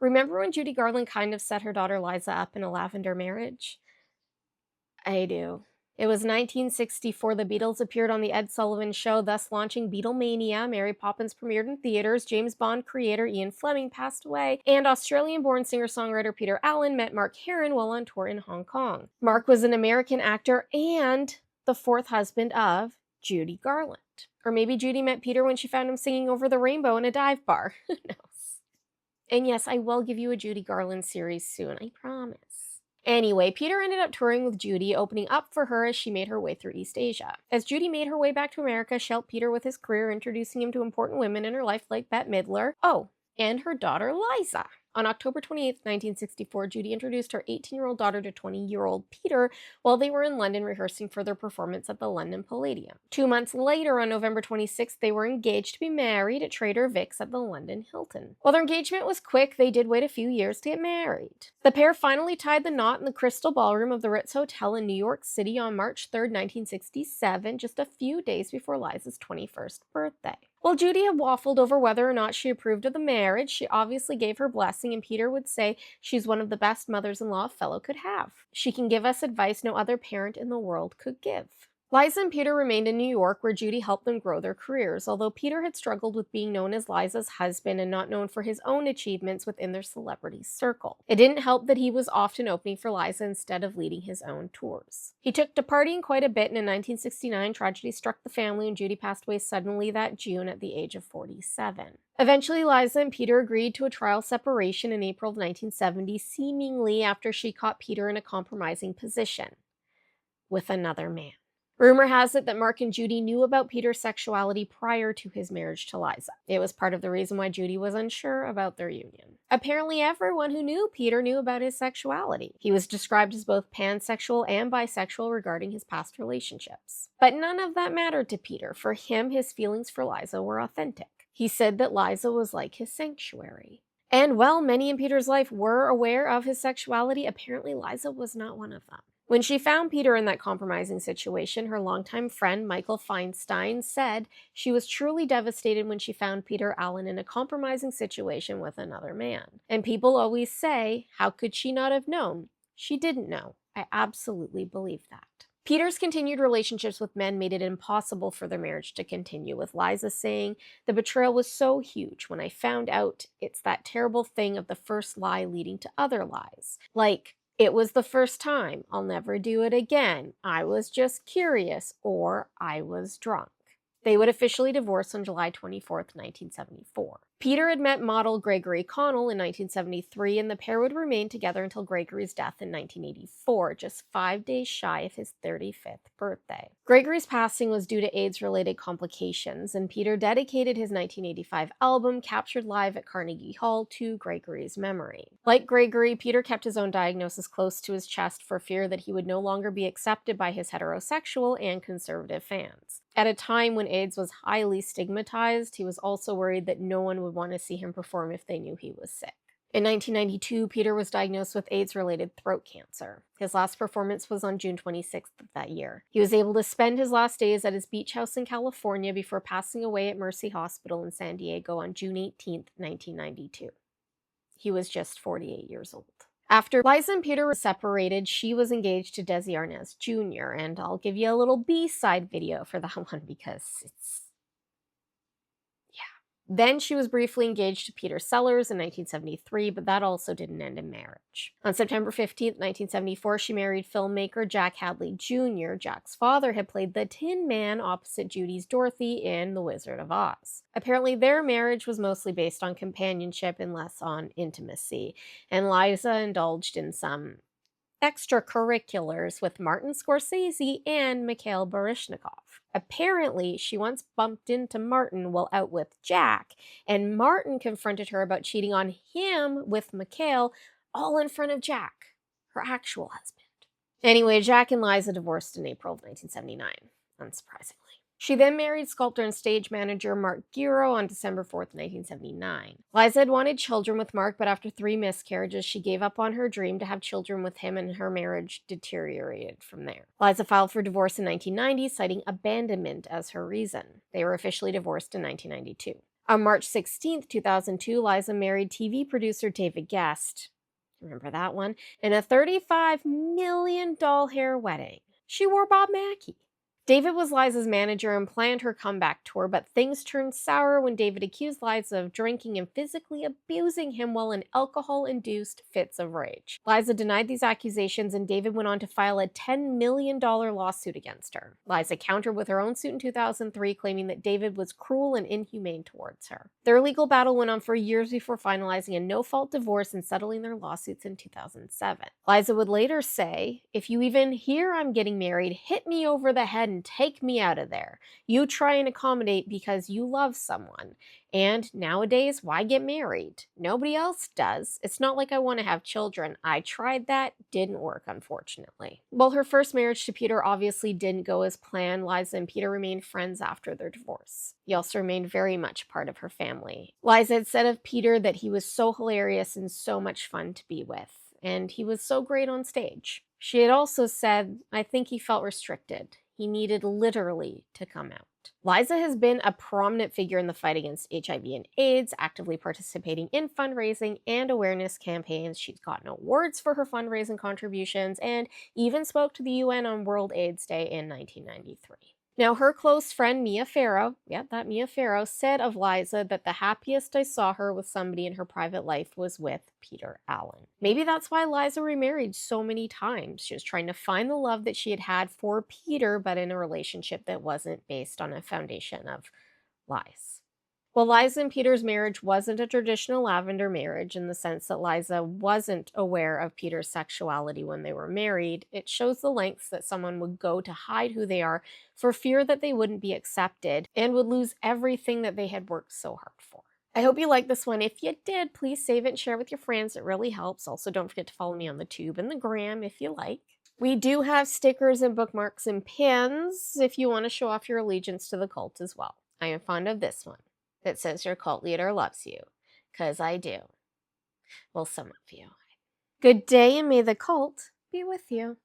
Remember when Judy Garland kind of set her daughter Liza up in a lavender marriage? I do. It was 1964. The Beatles appeared on The Ed Sullivan Show, thus launching Beatlemania. Mary Poppins premiered in theaters. James Bond creator Ian Fleming passed away. And Australian-born singer-songwriter Peter Allen met Mark Herron while on tour in Hong Kong. Mark was an American actor and the fourth husband of Judy Garland. Or maybe Judy met Peter when she found him singing Over the Rainbow in a dive bar. Who knows? And yes, I will give you a Judy Garland series soon, I promise. Anyway, Peter ended up touring with Judy, opening up for her as she made her way through East Asia. As Judy made her way back to America, she helped Peter with his career, introducing him to important women in her life like Bette Midler. Oh, and her daughter Liza. On October 28, 1964, Judy introduced her 18-year-old daughter to 20-year-old Peter while they were in London rehearsing for their performance at the London Palladium. 2 months later, on November 26th, they were engaged to be married at Trader Vic's at the London Hilton. While their engagement was quick, they did wait a few years to get married. The pair finally tied the knot in the Crystal Ballroom of the Ritz Hotel in New York City on March 3, 1967, just a few days before Liza's 21st birthday. While Judy had waffled over whether or not she approved of the marriage, she obviously gave her blessing, and Peter would say she's one of the best mothers-in-law a fellow could have. She can give us advice no other parent in the world could give. Liza and Peter remained in New York, where Judy helped them grow their careers, although Peter had struggled with being known as Liza's husband and not known for his own achievements within their celebrity circle. It didn't help that he was often opening for Liza instead of leading his own tours. He took to partying quite a bit, and in 1969, tragedy struck the family and Judy passed away suddenly that June at the age of 47. Eventually, Liza and Peter agreed to a trial separation in April of 1970, seemingly after she caught Peter in a compromising position with another man. Rumor has it that Mark and Judy knew about Peter's sexuality prior to his marriage to Liza. It was part of the reason why Judy was unsure about their union. Apparently, everyone who knew Peter knew about his sexuality. He was described as both pansexual and bisexual regarding his past relationships. But none of that mattered to Peter. For him, his feelings for Liza were authentic. He said that Liza was like his sanctuary. And while many in Peter's life were aware of his sexuality, apparently Liza was not one of them. When she found Peter in that compromising situation, her longtime friend Michael Feinstein said she was truly devastated when she found Peter Allen in a compromising situation with another man. And people always say, how could she not have known? She didn't know. I absolutely believe that. Peter's continued relationships with men made it impossible for their marriage to continue, with Liza saying, "The betrayal was so huge. When I found out, it's that terrible thing of the first lie leading to other lies. Like, it was the first time. I'll never do it again. I was just curious, or I was drunk." They would officially divorce on July 24, 1974. Peter had met model Gregory Connell in 1973, and the pair would remain together until Gregory's death in 1984, just 5 days shy of his 35th birthday. Gregory's passing was due to AIDS-related complications, and Peter dedicated his 1985 album, Captured Live at Carnegie Hall, to Gregory's memory. Like Gregory, Peter kept his own diagnosis close to his chest for fear that he would no longer be accepted by his heterosexual and conservative fans. At a time when AIDS was highly stigmatized, he was also worried that no one would want to see him perform if they knew he was sick. In 1992, Peter was diagnosed with AIDS-related throat cancer. His last performance was on June 26th of that year. He was able to spend his last days at his beach house in California before passing away at Mercy Hospital in San Diego on June 18th, 1992. He was just 48 years old. After Liza and Peter were separated, she was engaged to Desi Arnaz Jr., and I'll give you a little B-side video for that one because it's... Then she was briefly engaged to Peter Sellers in 1973, but that also didn't end in marriage. On September 15th, 1974, she married filmmaker Jack Hadley Jr. Jack's father had played the Tin Man opposite Judy's Dorothy in The Wizard of Oz. Apparently, their marriage was mostly based on companionship and less on intimacy, and Liza indulged in some extracurriculars with Martin Scorsese and Mikhail Baryshnikov. Apparently, she once bumped into Martin while out with Jack, and Martin confronted her about cheating on him with Mikhail, all in front of Jack, her actual husband. Anyway, Jack and Liza divorced in April of 1979, unsurprisingly. She then married sculptor and stage manager Mark Giro on December 4th, 1979. Liza had wanted children with Mark, but after 3 miscarriages, she gave up on her dream to have children with him, and her marriage deteriorated from there. Liza filed for divorce in 1990, citing abandonment as her reason. They were officially divorced in 1992. On March 16th, 2002, Liza married TV producer David Guest. Remember that one? In a $35 million hair wedding. She wore Bob Mackie. David was Liza's manager and planned her comeback tour, but things turned sour when David accused Liza of drinking and physically abusing him while in alcohol-induced fits of rage. Liza denied these accusations, and David went on to file a $10 million lawsuit against her. Liza countered with her own suit in 2003, claiming that David was cruel and inhumane towards her. Their legal battle went on for years before finalizing a no-fault divorce and settling their lawsuits in 2007. Liza would later say, "If you even hear I'm getting married, hit me over the head and take me out of there. You try and accommodate because you love someone. And nowadays, why get married? Nobody else does. It's not like I want to have children. I tried that, didn't work, unfortunately." While her first marriage to Peter obviously didn't go as planned, Liza and Peter remained friends after their divorce. He also remained very much part of her family. Liza had said of Peter that he was so hilarious and so much fun to be with, and he was so great on stage. She had also said, "I think he felt restricted. He needed literally to come out." Liza has been a prominent figure in the fight against HIV and AIDS, actively participating in fundraising and awareness campaigns. She's gotten awards for her fundraising contributions and even spoke to the UN on World AIDS Day in 1993. Now, her close friend Mia Farrow, that Mia Farrow, said of Liza that the happiest I saw her with somebody in her private life was with Peter Allen. Maybe that's why Liza remarried so many times. She was trying to find the love that she had had for Peter, but in a relationship that wasn't based on a foundation of lies. Well, Liza and Peter's marriage wasn't a traditional lavender marriage in the sense that Liza wasn't aware of Peter's sexuality when they were married. It shows the lengths that someone would go to hide who they are for fear that they wouldn't be accepted and would lose everything that they had worked so hard for. I hope you liked this one. If you did, please save it and share it with your friends. It really helps. Also, don't forget to follow me on the tube and the gram if you like. We do have stickers and bookmarks and pins if you want to show off your allegiance to the cult as well. I am fond of this one that says your cult leader loves you, 'cause I do. Well, some of you. Good day, and may the cult be with you.